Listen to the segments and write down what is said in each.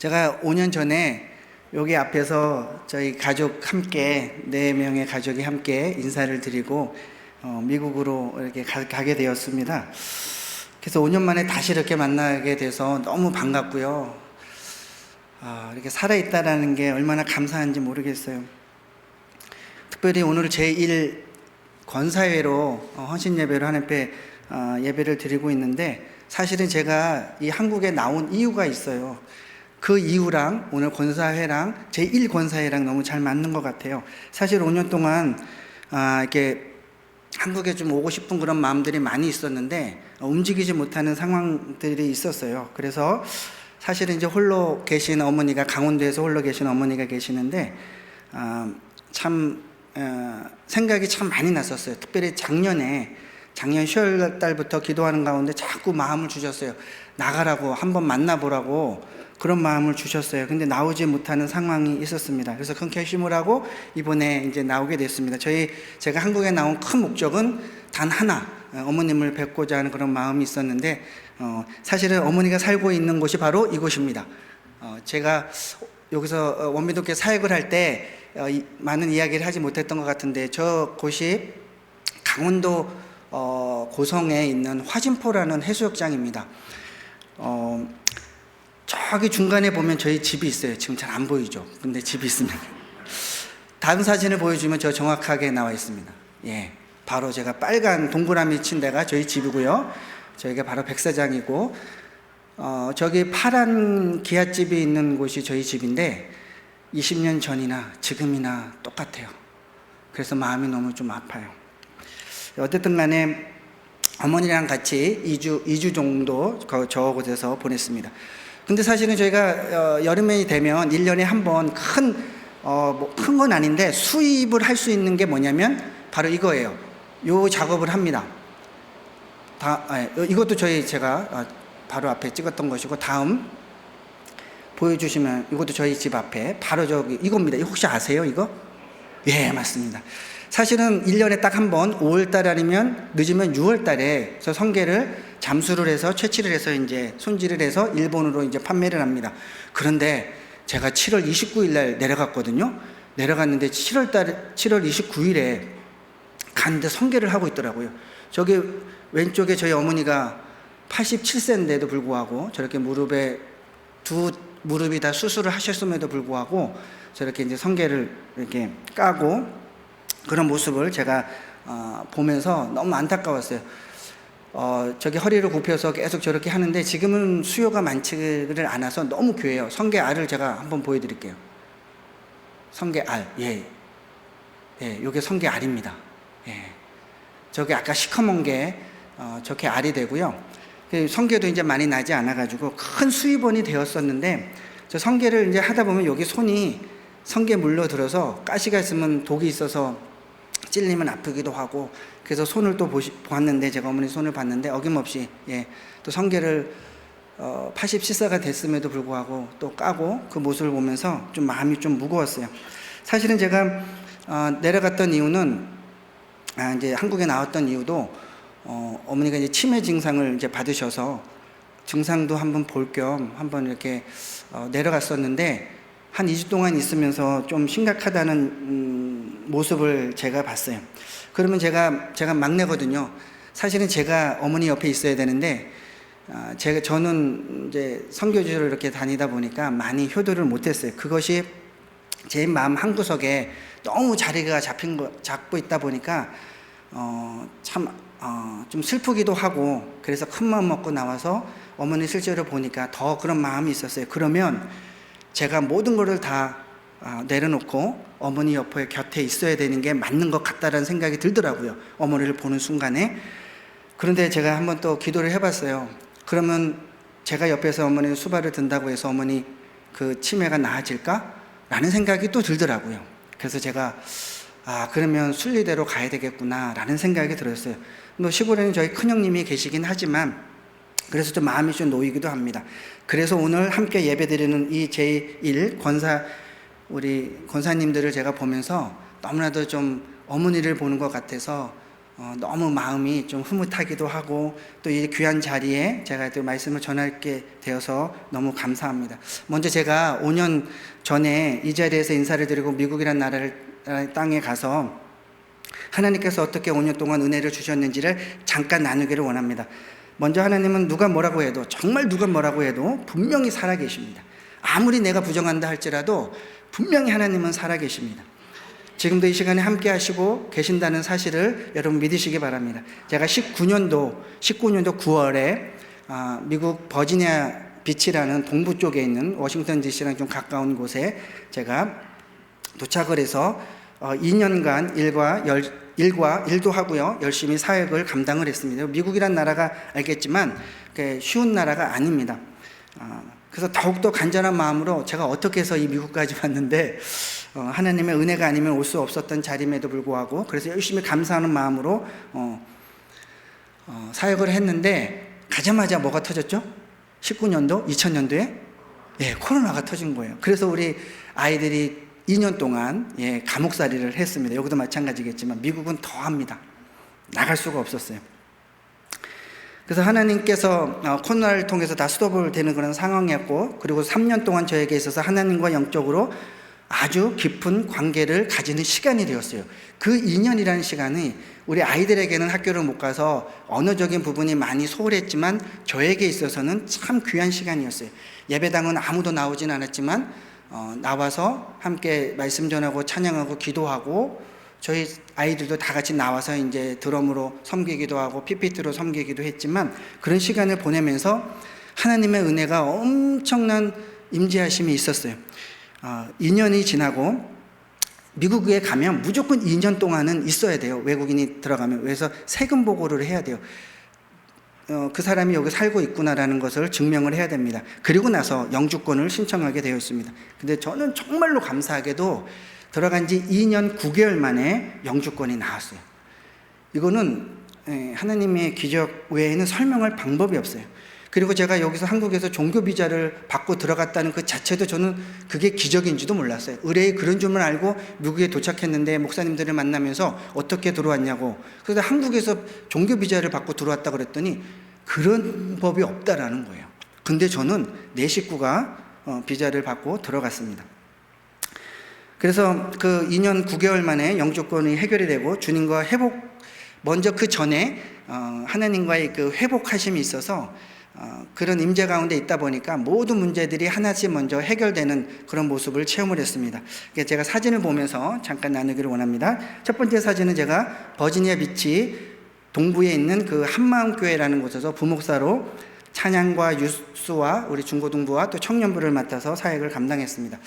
제가 5년 전에 여기 앞에서 저희 가족 함께 4명의 가족이 함께 인사를 드리고 미국으로 이렇게 가게 되었습니다. 그래서 5년 만에 다시 이렇게 만나게 돼서 너무 반갑고요. 이렇게 살아있다라는 게 얼마나 감사한지 모르겠어요. 특별히 오늘 제1 권사회로 헌신 예배로 하나님께 예배를 드리고 있는데, 사실은 제가 이 한국에 나온 이유가 있어요. 그 이유랑 오늘 권사회랑 제1 권사회랑 너무 잘 맞는 것 같아요. 사실 5년 동안 이렇게 한국에 좀 오고 싶은 그런 마음들이 많이 있었는데 움직이지 못하는 상황들이 있었어요. 그래서 사실은 이제 홀로 계신 어머니가, 강원도에서 홀로 계신 어머니가 계시는데 참 생각이 참 많이 났었어요. 특별히 작년 10월 달부터 기도하는 가운데 자꾸 마음을 주셨어요. 나가라고, 한번 만나보라고 그런 마음을 주셨어요. 근데 나오지 못하는 상황이 있었습니다. 그래서 큰 결심을 하고 이번에 이제 나오게 됐습니다. 제가 한국에 나온 큰 목적은 단 하나, 어머님을 뵙고자 하는 그런 마음이 있었는데 사실은 어머니가 살고 있는 곳이 바로 이곳입니다. 제가 여기서 원미도교회 사역을 할 때 많은 이야기를 하지 못했던 것 같은데, 저 곳이 강원도 고성에 있는 화진포라는 해수욕장입니다. 저기 중간에 보면 저희 집이 있어요. 지금 잘 안 보이죠? 근데 집이 있습니다. 다음 사진을 보여주면 저 정확하게 나와 있습니다. 예, 바로 제가 빨간 동그라미 친 데가 저희 집이고요. 저희가 바로 백사장이고, 저기 파란 기아집이 있는 곳이 저희 집인데 20년 전이나 지금이나 똑같아요. 그래서 마음이 너무 좀 아파요. 어쨌든 간에 어머니랑 같이 2주 정도 저곳에서 보냈습니다. 근데 사실은 저희가 여름이 되면 1년에 한 번 큰 건 아닌데 수입을 할 수 있는 게 뭐냐면 바로 이거예요. 요 작업을 합니다. 이것도 제가 바로 앞에 찍었던 것이고, 다음 보여주시면 이것도 저희 집 앞에 바로 저기 이겁니다. 혹시 아세요 이거? 예, 맞습니다. 사실은 1년에 딱 한 번 5월달 아니면 늦으면 6월달에 저 성게를 잠수를 해서 채취를 해서 이제 손질을 해서 일본으로 이제 판매를 합니다. 그런데 제가 7월 29일 날 내려갔거든요. 내려갔는데 7월 29일에 갔는데 성게를 하고 있더라고요. 저기 왼쪽에 저희 어머니가 87세인데도 불구하고 저렇게 두 무릎이 다 수술을 하셨음에도 불구하고 저렇게 이제 성게를 이렇게 까고 그런 모습을 제가 보면서 너무 안타까웠어요. 저기 허리를 굽혀서 계속 저렇게 하는데 지금은 수요가 많지를 않아서 너무 귀해요. 성게알을 제가 한번 보여드릴게요. 성게알, 예, 요게 성게알입니다. 예, 저게 아까 시커먼 게 저게 알이 되고요. 성게도 이제 많이 나지 않아가지고 큰 수입원이 되었었는데, 저 성게를 이제 하다 보면 여기 손이 성게 물러들어서 가시가 있으면 독이 있어서 찔리면 아프기도 하고, 그래서 손을 또 봤는데, 제가 어머니 손을 봤는데 어김없이 또 성게를 87세가 됐음에도 불구하고 또 까고 그 모습을 보면서 좀 마음이 좀 무거웠어요. 사실은 제가 내려갔던 이유는 이제 한국에 나왔던 이유도 어머니가 이제 치매 증상을 이제 받으셔서 증상도 한번 볼 겸 한번 이렇게 내려갔었는데, 한 2주 동안 있으면서 좀 심각하다는 모습을 제가 봤어요. 그러면 제가 막내거든요. 사실은 제가 어머니 옆에 있어야 되는데, 저는 이제 선교지를 이렇게 다니다 보니까 많이 효도를 못했어요. 그것이 제 마음 한구석에 너무 자리가 잡고 있다 보니까 좀 슬프기도 하고, 그래서 큰 마음 먹고 나와서 어머니 실제로 보니까 더 그런 마음이 있었어요. 그러면 제가 모든 것을 다 내려놓고 어머니 옆에 곁에 있어야 되는 게 맞는 것 같다라는 생각이 들더라고요. 어머니를 보는 순간에. 그런데 제가 한번 또 기도를 해봤어요. 그러면 제가 옆에서 어머니 수발을 든다고 해서 어머니 그 치매가 나아질까? 라는 생각이 또 들더라고요. 그래서 제가 그러면 순리대로 가야 되겠구나 라는 생각이 들었어요. 뭐 시골에는 저희 큰형님이 계시긴 하지만 그래서 좀 마음이 좀 놓이기도 합니다. 그래서 오늘 함께 예배드리는 이 제1 우리 권사님들을 제가 보면서 너무나도 좀 어머니를 보는 것 같아서 너무 마음이 좀 흐뭇하기도 하고 또 이 귀한 자리에 제가 또 말씀을 전하게 되어서 너무 감사합니다. 먼저 제가 5년 전에 이 자리에서 인사를 드리고 미국이라는 나라를 땅에 가서 하나님께서 어떻게 5년 동안 은혜를 주셨는지를 잠깐 나누기를 원합니다. 먼저 하나님은 누가 뭐라고 해도, 정말 누가 뭐라고 해도 분명히 살아계십니다. 아무리 내가 부정한다 할지라도 분명히 하나님은 살아계십니다. 지금도 이 시간에 함께 하시고 계신다는 사실을 여러분 믿으시기 바랍니다. 제가 19년도 9월에 미국 버지니아 비치라는 동부 쪽에 있는 워싱턴 DC랑 좀 가까운 곳에 제가 도착을 해서 2년간 일도 하고요, 열심히 사역을 감당을 했습니다. 미국이란 나라가 알겠지만 쉬운 나라가 아닙니다. 그래서 더욱더 간절한 마음으로 제가 어떻게 해서 이 미국까지 왔는데 하나님의 은혜가 아니면 올 수 없었던 자리임에도 불구하고, 그래서 열심히 감사하는 마음으로 사역을 했는데, 가자마자 뭐가 터졌죠? 19년도 2000년도에 코로나가 터진 거예요. 그래서 우리 아이들이 2년 동안 감옥살이를 했습니다. 여기도 마찬가지겠지만 미국은 더 합니다. 나갈 수가 없었어요. 그래서 하나님께서 코로나를 통해서 다 스톱을 되는 그런 상황이었고, 그리고 3년 동안 저에게 있어서 하나님과 영적으로 아주 깊은 관계를 가지는 시간이 되었어요. 그 2년이라는 시간이 우리 아이들에게는 학교를 못 가서 언어적인 부분이 많이 소홀했지만 저에게 있어서는 참 귀한 시간이었어요. 예배당은 아무도 나오진 않았지만 나와서 함께 말씀 전하고 찬양하고 기도하고, 저희 아이들도 다 같이 나와서 이제 드럼으로 섬기기도 하고 PPT로 섬기기도 했지만, 그런 시간을 보내면서 하나님의 은혜가 엄청난 임재하심이 있었어요. 2년이 지나고 미국에 가면 무조건 2년 동안은 있어야 돼요. 외국인이 들어가면. 그래서 세금 보고를 해야 돼요. 그 사람이 여기 살고 있구나라는 것을 증명을 해야 됩니다. 그리고 나서 영주권을 신청하게 되어 있습니다. 근데 저는 정말로 감사하게도 들어간 지 2년 9개월 만에 영주권이 나왔어요. 이거는 하나님의 기적 외에는 설명할 방법이 없어요. 그리고 제가 여기서 한국에서 종교 비자를 받고 들어갔다는 그 자체도 저는 그게 기적인지도 몰랐어요. 의뢰에 그런 줄만 알고 미국에 도착했는데 목사님들을 만나면서 어떻게 들어왔냐고. 그래서 한국에서 종교 비자를 받고 들어왔다 그랬더니 그런 법이 없다라는 거예요. 근데 저는 내 식구가 비자를 받고 들어갔습니다. 그래서 그 2년 9개월 만에 영주권이 해결이 되고 주님과 먼저 그 전에 하나님과의 그 회복하심이 있어서 그런 임재 가운데 있다 보니까 모든 문제들이 하나씩 먼저 해결되는 그런 모습을 체험을 했습니다. 제가 사진을 보면서 잠깐 나누기를 원합니다. 첫 번째 사진은 제가 버지니아 비치 동부에 있는 그 한마음교회라는 곳에서 부목사로 찬양과 유수와 우리 중고등부와 또 청년부를 맡아서 사역을 감당했습니다.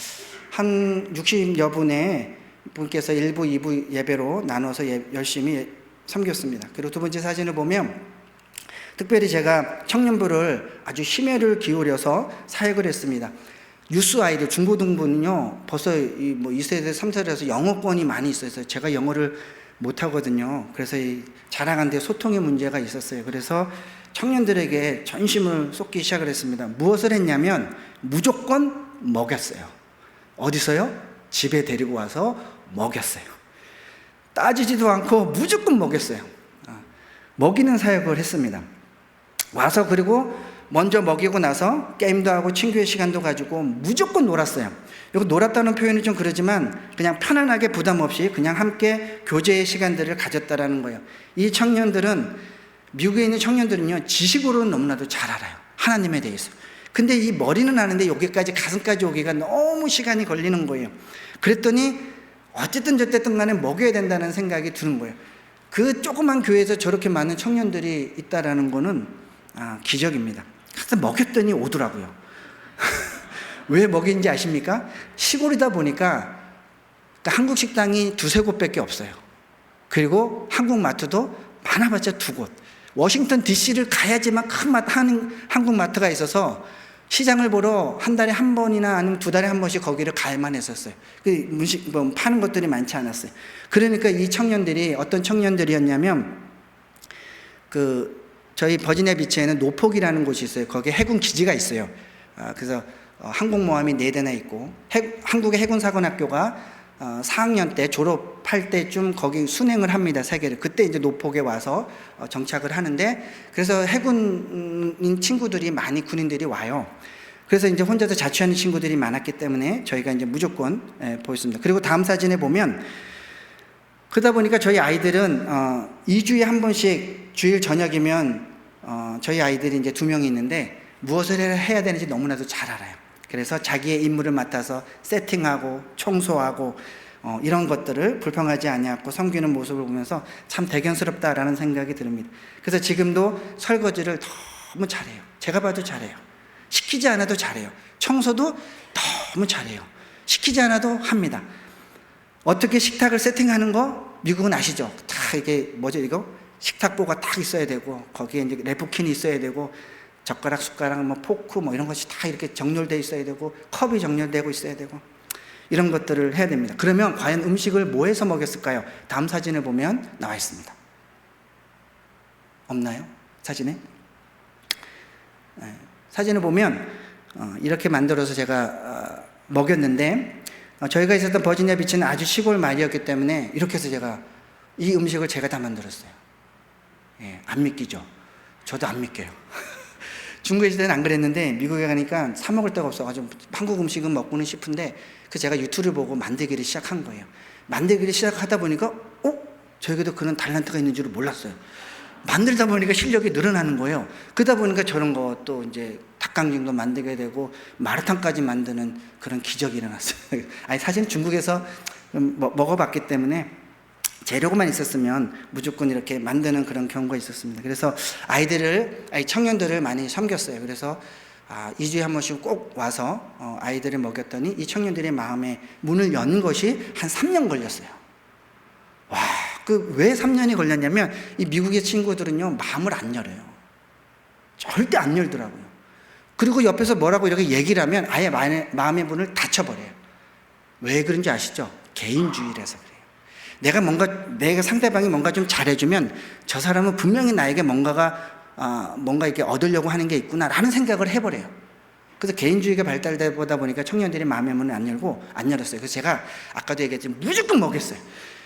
한 60여 분의 분께서 1부, 2부 예배로 나눠서 열심히 섬겼습니다. 그리고 두 번째 사진을 보면 특별히 제가 청년부를 아주 심혈을 기울여서 사역을 했습니다. 유스 아이들, 중고등부는요, 벌써 2세대, 3세대에서 영어권이 많이 있어서 제가 영어를 못하거든요. 그래서 자라가는데 소통의 문제가 있었어요. 그래서 청년들에게 전심을 쏟기 시작을 했습니다. 무엇을 했냐면 무조건 먹였어요. 어디서요? 집에 데리고 와서 먹였어요. 따지지도 않고 무조건 먹였어요. 먹이는 사역을 했습니다. 와서 그리고 먼저 먹이고 나서 게임도 하고 친구의 시간도 가지고 무조건 놀았어요. 여기 놀았다는 표현이 좀 그러지만 그냥 편안하게 부담 없이 그냥 함께 교제의 시간들을 가졌다라는 거예요. 이 청년들은, 미국에 있는 청년들은요, 지식으로는 너무나도 잘 알아요. 하나님에 대해서. 근데 이 머리는 아는데 여기까지, 가슴까지 오기가 너무 시간이 걸리는 거예요. 그랬더니 어쨌든 저쨌든 간에 먹여야 된다는 생각이 드는 거예요. 그 조그만 교회에서 저렇게 많은 청년들이 있다라는 거는 기적입니다. 그래서 먹였더니 오더라고요. 왜 먹인지 아십니까? 시골이다 보니까 한국 식당이 두세 곳밖에 없어요. 그리고 한국 마트도 많아봤자 두 곳. 워싱턴 DC를 가야지만 큰 한국 마트가 있어서 시장을 보러 한 달에 한 번이나 아니면 두 달에 한 번씩 거기를 갈만 했었어요. 파는 것들이 많지 않았어요. 그러니까 이 청년들이 어떤 청년들이었냐면, 저희 버지니아 비치에는 노폭이라는 곳이 있어요. 거기에 해군 기지가 있어요. 그래서 항공모함이 4대나 있고, 한국의 해군사관학교가 4학년 때 졸업할 때쯤 거기 순행을 합니다. 세계를. 그때 이제 노폭에 와서 정착을 하는데, 그래서 해군인 친구들이 많이 군인들이 와요. 그래서 이제 혼자서 자취하는 친구들이 많았기 때문에 저희가 이제 무조건 보였습니다. 그리고 다음 사진에 보면, 그러다 보니까 저희 아이들은 2주에 한 번씩 주일 저녁이면 저희 아이들이 이제 2명이 있는데 무엇을 해야 되는지 너무나도 잘 알아요. 그래서 자기의 임무를 맡아서 세팅하고 청소하고 이런 것들을 불평하지 아니하고 섬기는 모습을 보면서 참 대견스럽다라는 생각이 듭니다. 그래서 지금도 설거지를 너무 잘해요. 제가 봐도 잘해요. 시키지 않아도 잘해요. 청소도 너무 잘해요. 시키지 않아도 합니다. 어떻게 식탁을 세팅하는 거 미국은 아시죠? 다 이게 뭐죠 이거? 식탁보가 딱 있어야 되고 거기에 이제 래프킨이 있어야 되고 젓가락, 숟가락, 뭐 포크 뭐 이런 것이 다 이렇게 정렬되어 있어야 되고 컵이 정렬되고 있어야 되고 이런 것들을 해야 됩니다. 그러면 과연 음식을 뭐 해서 먹였을까요? 다음 사진을 보면 나와 있습니다. 없나요? 사진에? 네. 사진을 보면 이렇게 만들어서 제가 먹였는데 저희가 있었던 버지니아 비치는 아주 시골 마을이었기 때문에 이렇게 해서 제가 이 음식을 제가 다 만들었어요. 예, 안 믿기죠? 저도 안 믿겨요. 중국에 있을 때는 안 그랬는데 미국에 가니까 사 먹을 데가 없어가지고 한국 음식은 먹고는 싶은데 그 제가 유튜브를 보고 만들기를 시작한 거예요. 만들기를 시작하다 보니까 저에게도 그런 탤런트가 있는 줄을 몰랐어요. 만들다 보니까 실력이 늘어나는 거예요. 그러다 보니까 저런 것도 이제 닭강정도 만들게 되고 마라탕까지 만드는 그런 기적이 일어났어요. 아니 사실 중국에서 먹어봤기 때문에 재료만 있었으면 무조건 이렇게 만드는 그런 경우가 있었습니다. 그래서 청년들을 많이 섬겼어요. 그래서 2주에 한 번씩 꼭 와서 아이들을 먹였더니 이 청년들의 마음에 문을 연 것이 한 3년 걸렸어요. 와, 왜 3년이 걸렸냐면 이 미국의 친구들은요 마음을 안 열어요. 절대 안 열더라고요. 그리고 옆에서 뭐라고 이렇게 얘기를 하면 아예 마음의 문을 닫혀버려요. 왜 그런지 아시죠? 개인주의라서 그래요. 내가 상대방이 뭔가 좀 잘해주면 저 사람은 분명히 나에게 뭔가 이렇게 얻으려고 하는 게 있구나라는 생각을 해버려요. 그래서 개인주의가 발달되다 보니까 청년들이 마음의 문을 안 열었어요. 그래서 제가 아까도 얘기했지만 무조건 먹였어요.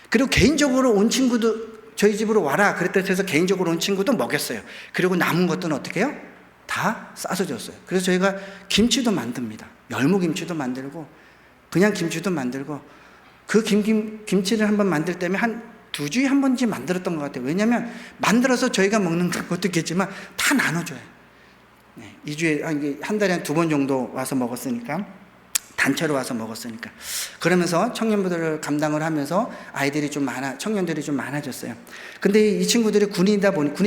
그리고 개인적으로 온 친구도 저희 집으로 와라 그랬다 해서 개인적으로 온 친구도 먹였어요. 그리고 남은 것들은 어떻게 해요? 다 싸서 줬어요. 그래서 저희가 김치도 만듭니다. 열무김치도 만들고 그냥 김치도 만들고 그 김치를 한번 만들 때면 한 2주에 한 번쯤 만들었던 것 같아요. 왜냐하면 만들어서 저희가 먹는 것도 있겠지만 다 나눠줘요. 네, 2주에 한 달에 한 2번 정도 와서 먹었으니까 단체로 와서 먹었으니까 그러면서 청년부들을 감당을 하면서 청년들이 좀 많아졌어요. 근데 이 친구들이 군인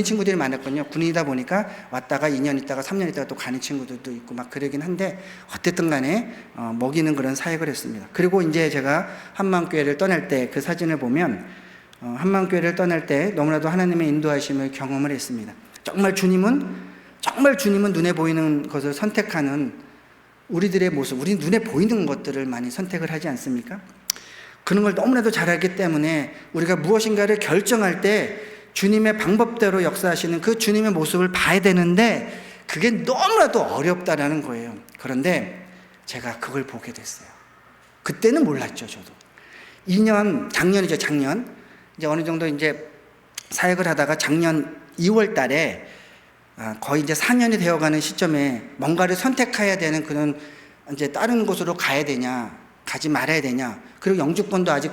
친구들이 많았거든요. 군인이다 보니까 왔다가 2년 있다가 3년 있다가 또 가는 친구들도 있고 막 그러긴 한데 어쨌든 간에 먹이는 그런 사역을 했습니다. 그리고 이제 제가 한마음교회를 떠날 때 그 사진을 보면 한마음교회를 떠날 때 너무나도 하나님의 인도하심을 경험을 했습니다. 정말 주님은 눈에 보이는 것을 선택하는 우리들의 모습, 우리 눈에 보이는 것들을 많이 선택을 하지 않습니까? 그런 걸 너무나도 잘 알기 때문에 우리가 무엇인가를 결정할 때 주님의 방법대로 역사하시는 그 주님의 모습을 봐야 되는데 그게 너무나도 어렵다라는 거예요. 그런데 제가 그걸 보게 됐어요. 그때는 몰랐죠, 저도. 작년이죠, 작년. 이제 어느 정도 이제 사역을 하다가 작년 2월 달에 거의 이제 4년이 되어가는 시점에 뭔가를 선택해야 되는 그런 이제 다른 곳으로 가야 되냐, 가지 말아야 되냐. 그리고 영주권도 아직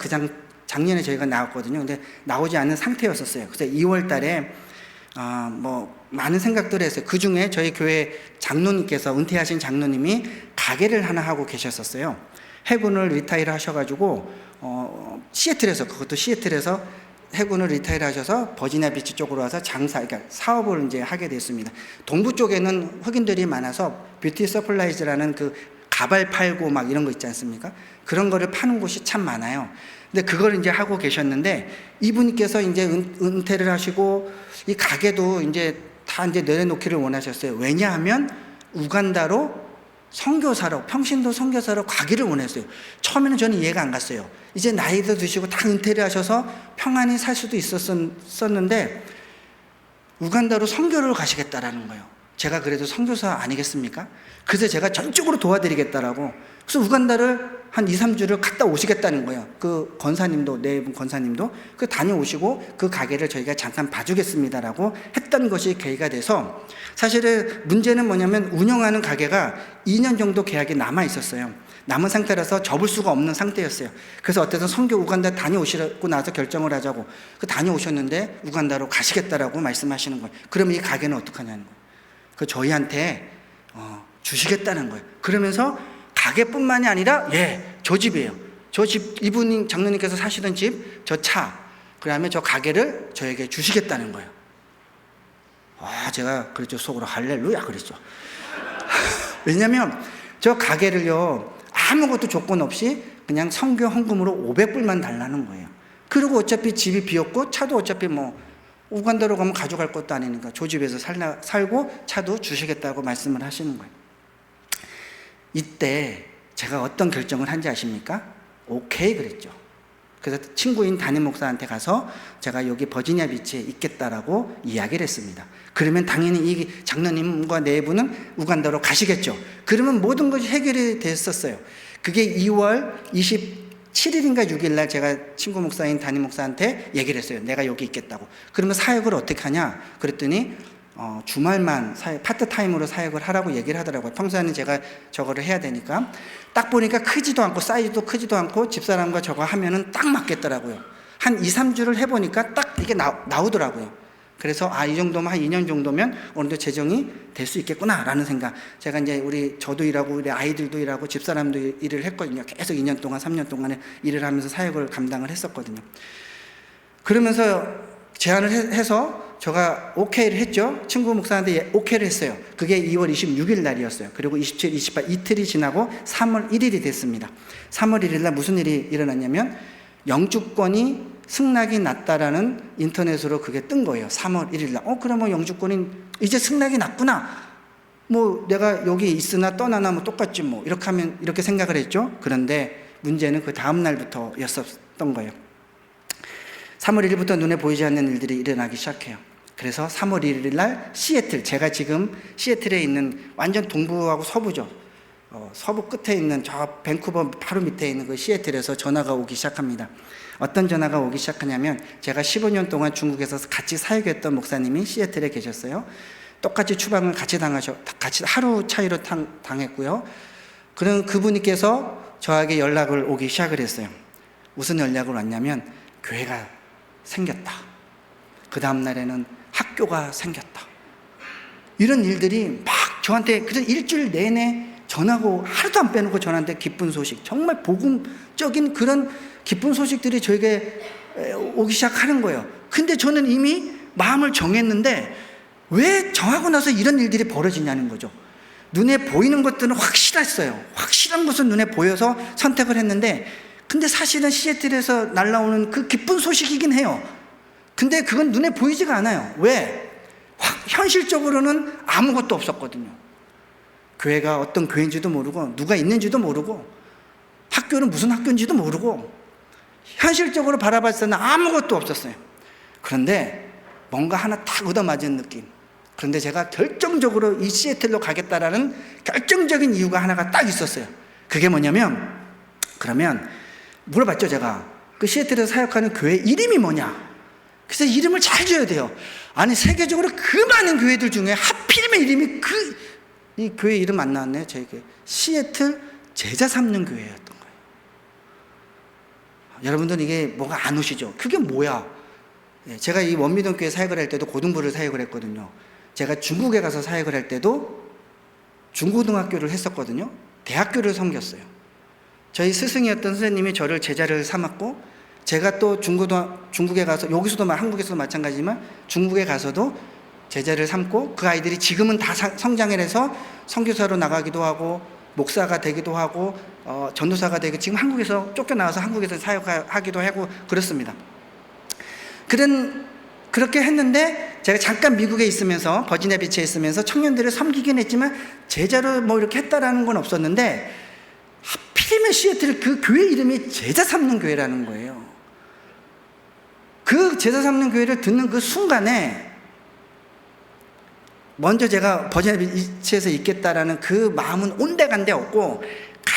작년에 저희가 나왔거든요. 근데 나오지 않은 상태였었어요. 그래서 2월 달에 많은 생각들을 했어요. 그 중에 저희 교회 장로님께서 은퇴하신 장로님이 가게를 하나 하고 계셨었어요. 해군을 리타이어 하셔가지고 시애틀에서 해군을 리타이어 하셔서 버지니아 비치 쪽으로 와서 그러니까 사업을 이제 하게 됐습니다. 동부 쪽에는 흑인들이 많아서 뷰티 서플라이즈라는 그 가발 팔고 막 이런 거 있지 않습니까? 그런 거를 파는 곳이 참 많아요. 근데 그걸 이제 하고 계셨는데 이분께서 이제 은퇴를 하시고 이 가게도 이제 다 이제 내려놓기를 원하셨어요. 왜냐하면 우간다로 평신도 선교사로 가기를 원했어요. 처음에는 저는 이해가 안 갔어요. 이제 나이도 드시고 다 은퇴를 하셔서 평안히 살 수도 있었는데 우간다로 선교를 가시겠다라는 거예요. 제가 그래도 선교사 아니겠습니까? 그래서 제가 전적으로 도와드리겠다라고. 그래서 우간다를 한 2, 3주를 갔다 오시겠다는 거예요. 그 권사님도, 네 분 권사님도 그 다녀오시고 그 가게를 저희가 잠깐 봐주겠습니다라고 했던 것이 계기가 돼서, 사실은 문제는 뭐냐면 운영하는 가게가 2년 정도 계약이 남아 있었어요. 남은 상태라서 접을 수가 없는 상태였어요. 그래서 어쨌든 선교 우간다 다녀오시고 나서 결정을 하자고 그 다녀오셨는데 우간다로 가시겠다라고 말씀하시는 거예요. 그러면 이 가게는 어떡하냐는 거예요. 그 저희한테 주시겠다는 거예요. 그러면서 가게뿐만이 아니라 저 집이에요. 저 집, 이분 장로님께서 사시던 집, 저 차, 그다음에 저 가게를 저에게 주시겠다는 거예요. 제가 그랬죠. 속으로 할렐루야 그랬죠. 왜냐하면 저 가게를요 아무것도 조건 없이 그냥 선교 헌금으로 500불만 달라는 거예요. 그리고 어차피 집이 비었고 차도 어차피 뭐 우간다로 가면 가져갈 것도 아니니까 저 집에서 살고 차도 주시겠다고 말씀을 하시는 거예요. 이때 제가 어떤 결정을 한지 아십니까? 오케이 그랬죠. 그래서 친구인 담임 목사한테 가서 제가 여기 버지니아 비치에 있겠다라고 이야기를 했습니다. 그러면 당연히 이 장로님과 네 분은 우간다로 가시겠죠. 그러면 모든 것이 해결이 됐었어요. 그게 2월 27일인가 6일 날 제가 친구 목사인 담임 목사한테 얘기를 했어요. 내가 여기 있겠다고. 그러면 사역을 어떻게 하냐? 그랬더니 주말만 파트타임으로 사역을 하라고 얘기를 하더라고요. 평소에는 제가 저거를 해야 되니까. 딱 보니까 크지도 않고 사이즈도 크지도 않고 집사람과 저거 하면은 딱 맞겠더라고요. 한 2, 3주를 해보니까 딱 이게 나오더라고요. 그래서 이 정도면 한 2년 정도면 어느 정도 재정이 될 수 있겠구나 라는 생각. 제가 이제 저도 일하고 우리 아이들도 일하고 집사람도 일을 했거든요. 계속 2년 동안 3년 동안에 일을 하면서 사역을 감당을 했었거든요. 그러면서 제안을 해서 제가 오케이를 했죠. 친구 목사한테 오케이를 했어요. 그게 2월 26일 날이었어요. 그리고 27, 28 이틀이 지나고 3월 1일이 됐습니다. 3월 1일 날 무슨 일이 일어났냐면 영주권이 승낙이 났다라는 인터넷으로 그게 뜬 거예요. 3월 1일 날. 그러면 영주권이 이제 승낙이 났구나. 뭐 내가 여기 있으나 떠나나 뭐 똑같지 뭐 이렇게 생각을 했죠. 그런데 문제는 그 다음 날부터였었던 거예요. 3월 1일부터 눈에 보이지 않는 일들이 일어나기 시작해요. 그래서 3월 1일 날 시애틀, 제가 지금 시애틀에 있는 완전 동부하고 서부죠. 서부 끝에 있는 저 밴쿠버 바로 밑에 있는 그 시애틀에서 전화가 오기 시작합니다. 어떤 전화가 오기 시작하냐면 제가 15년 동안 중국에서 같이 사역했던 목사님이 시애틀에 계셨어요. 똑같이 추방을 같이 하루 차이로 당했고요. 그런 그분께서 저에게 연락을 오기 시작을 했어요. 무슨 연락을 왔냐면 교회가 생겼다. 그 다음 날에는 학교가 생겼다. 이런 일들이 막 저한테 그래서 일주일 내내 전하고 하루도 안 빼놓고 저한테 기쁜 소식, 정말 복음적인 그런 기쁜 소식들이 저에게 오기 시작하는 거예요. 근데 저는 이미 마음을 정했는데 왜 정하고 나서 이런 일들이 벌어지냐는 거죠. 눈에 보이는 것들은 확실했어요. 확실한 것은 눈에 보여서 선택을 했는데 근데 사실은 시애틀에서 날라오는 그 기쁜 소식이긴 해요. 근데 그건 눈에 보이지가 않아요. 왜? 현실적으로는 아무것도 없었거든요. 교회가 어떤 교회인지도 모르고 누가 있는지도 모르고 학교는 무슨 학교인지도 모르고 현실적으로 바라봤을 때는 아무것도 없었어요. 그런데 뭔가 하나 딱 얻어맞은 느낌. 그런데 제가 결정적으로 이 시애틀로 가겠다라는 결정적인 이유가 하나가 딱 있었어요. 그게 뭐냐면 그러면 물어봤죠. 제가 그 시애틀에서 사역하는 교회 이름이 뭐냐. 그래서 이름을 잘 줘야 돼요. 아니 세계적으로 그 많은 교회들 중에 하필이면 이름이 이 교회 이름 안 나왔네요. 저희 교회 시애틀 제자 삼는 교회였던 거예요. 여러분들은 이게 뭐가 안 오시죠? 그게 뭐야? 제가 이 원미동 교회 사역을 할 때도 고등부를 사역을 했거든요. 제가 중국에 가서 사역을 할 때도 중고등학교를 했었거든요. 대학교를 섬겼어요. 저희 스승이었던 선생님이 저를 제자를 삼았고 제가 또 중국에 가서 여기서도 한국에서도 마찬가지지만 중국에 가서도 제자를 삼고 그 아이들이 지금은 다 성장을 해서 선교사로 나가기도 하고 목사가 되기도 하고 전도사가 되고 지금 한국에서 쫓겨나와서 한국에서 사역하기도 하고 그렇습니다. 그렇게 했는데 제가 잠깐 미국에 있으면서 버지니아 비치에 있으면서 청년들을 섬기긴 했지만 제자로 뭐 이렇게 했다라는 건 없었는데 하필이면 시애틀 그 교회 이름이 제자 삼는 교회라는 거예요. 그 제자 삼는 교회를 듣는 그 순간에 먼저 제가 버지니아 비치에서 있겠다라는 그 마음은 온데간데 없고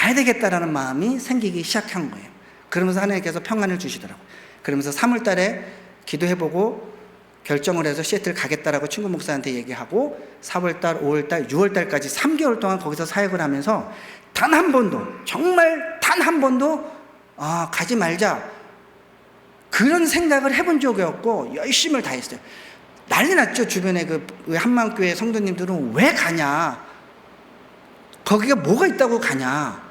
가야 되겠다라는 마음이 생기기 시작한 거예요. 그러면서 하나님께서 평안을 주시더라고요. 그러면서 3월 달에 기도해보고 결정을 해서 시애틀 가겠다라고 친구 목사한테 얘기하고 4월 달, 5월 달, 6월 달까지 3개월 동안 거기서 사역을 하면서 단 한 번도, 정말 단 한 번도 가지 말자 그런 생각을 해본 적이 없고 열심을 다했어요. 난리 났죠. 주변에 그 한마음교회 성도님들은 왜 가냐, 거기가 뭐가 있다고 가냐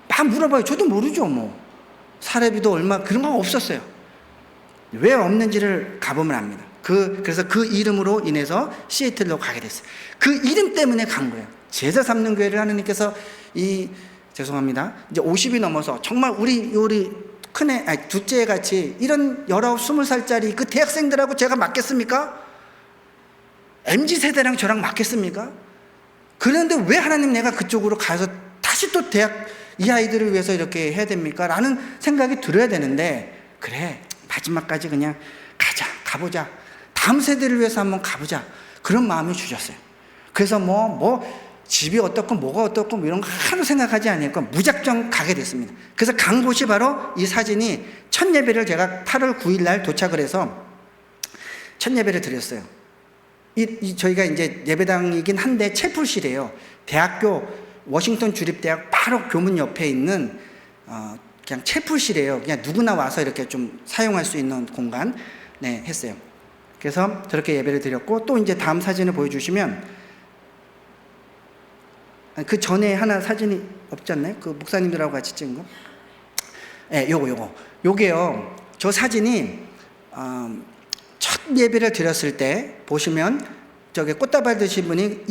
막 물어봐요. 저도 모르죠. 뭐 사례비도 얼마 그런 거 없었어요. 왜 없는지를 가보면 압니다. 그래서 그 이름으로 인해서 시애틀로 가게 됐어요. 그 이름 때문에 간 거예요. 제자 삼는 교회를 하나님께서 죄송합니다. 이제 50이 넘어서 정말 우리 둘째 같이 이런 19, 20살짜리 그 대학생들하고 제가 맞겠습니까? MZ세대랑 저랑 맞겠습니까? 그런데 왜 하나님 내가 그쪽으로 가서 다시 또 이 아이들을 위해서 이렇게 해야 됩니까? 라는 생각이 들어야 되는데, 그래, 마지막까지 그냥 가보자. 다음 세대를 위해서 한번 가보자. 그런 마음이 주셨어요. 그래서 집이 어떻고 뭐가 어떻고 이런 거 하나도 생각하지 않으니까 무작정 가게 됐습니다. 그래서 간 곳이 바로 이 사진이 첫 예배를 제가 8월 9일 날 도착을 해서 첫 예배를 드렸어요. 저희가 이제 예배당이긴 한데 채플실이에요. 대학교 워싱턴 주립대학 바로 교문 옆에 있는 그냥 채플실이에요. 그냥 누구나 와서 이렇게 좀 사용할 수 있는 공간 했어요. 그래서 저렇게 예배를 드렸고, 또 이제 다음 사진을 보여주시면, 그 전에 하나 사진이 없지 않나요? 그 목사님들하고 같이 찍은 거? 요게요. 저 사진이 첫 예배를 드렸을 때 보시면 저기 꽃다발 드신 분이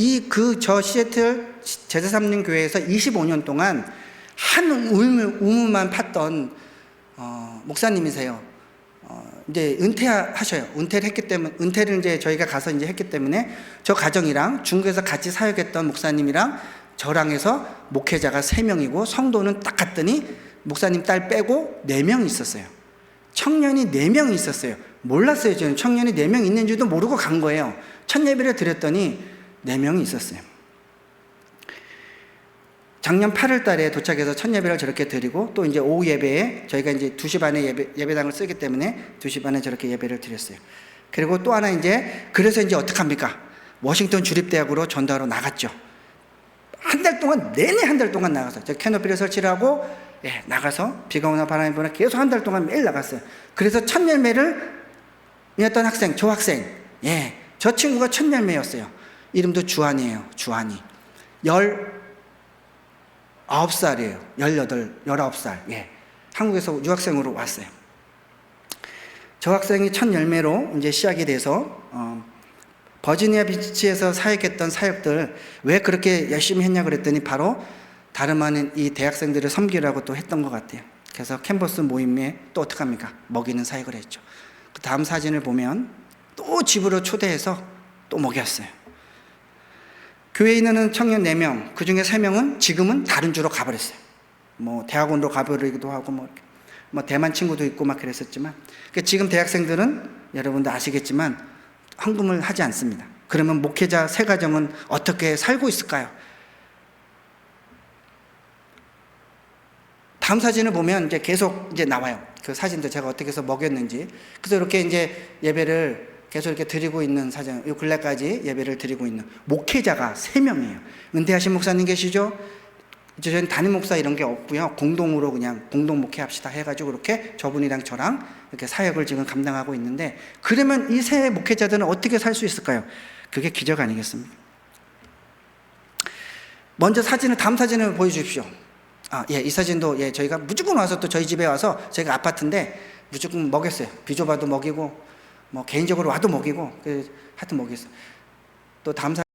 저 시애틀 제자 삼는 교회에서 25년 동안 한 우물만 팠던 목사님이세요. 이제 은퇴하셔요. 은퇴를 이제 저희가 가서 이제 했기 때문에 저 가정이랑 중국에서 같이 사역했던 목사님이랑 저랑 해서 목회자가 3명이고 성도는 딱 갔더니 목사님 딸 빼고 4명이 있었어요. 청년이 4명이 있었어요. 몰랐어요. 저는 청년이 4명 있는지도 모르고 간 거예요. 첫 예배를 드렸더니 4명이 있었어요. 작년 8월 달에 도착해서 첫 예배를 저렇게 드리고, 또 이제 오후 예배에 저희가 이제 2시 반에 예배당을 쓰기 때문에 2시 반에 저렇게 예배를 드렸어요. 그리고 또 하나 그래서 이제 어떡합니까? 워싱턴 주립대학으로 전도하러 나갔죠. 한 달 동안, 내내 한 달 동안 나가서 저 캐노피를 설치를 하고 나가서 비가 오나 바람이 부나 계속 한 달 동안 매일 나갔어요. 그래서 첫 열매를 이었던 학생, 저 학생, 저 친구가 첫 열매였어요. 이름도 주한이에요. 주한이 19살이에요. 19살. 한국에서 유학생으로 왔어요. 저 학생이 첫 열매로 이제 시작이 돼서 버지니아 비치에서 사역했던 사역들 왜 그렇게 열심히 했냐 그랬더니 바로 다름 아닌 이 대학생들을 섬기라고 또 했던 것 같아요. 그래서 캔버스 모임에 또 어떡합니까? 먹이는 사역을 했죠. 그 다음 사진을 보면 또 집으로 초대해서 또 먹였어요. 교회에 있는 청년 4명, 그 중에 3명은 지금은 다른 주로 가버렸어요. 대학원으로 가버리기도 하고 대만 친구도 있고 막 그랬었지만, 지금 대학생들은 여러분도 아시겠지만 헌금을 하지 않습니다. 그러면 목회자 3가정은 어떻게 살고 있을까요? 다음 사진을 보면 이제 계속 나와요. 그 사진도 제가 어떻게 해서 먹였는지. 그래서 이렇게 이제 예배를 계속 이렇게 드리고 있는 사진, 이 근래까지 예배를 드리고 있는 목회자가 3명이에요. 은퇴하신 목사님 계시죠? 저희는 담임 목사 이런 게 없고요. 공동으로 그냥 공동 목회합시다 해가지고 이렇게 저분이랑 저랑 이렇게 사역을 지금 감당하고 있는데, 그러면 이 세 목회자들은 어떻게 살 수 있을까요? 그게 기적 아니겠습니까? 먼저 다음 사진을 보여주십시오. 이 사진도 저희가 무조건 와서 또 저희 집에 와서, 저희가 아파트인데 무조건 먹였어요. 비좁아도 먹이고 개인적으로 와도 먹이고 하여튼 먹였어요. 또 다음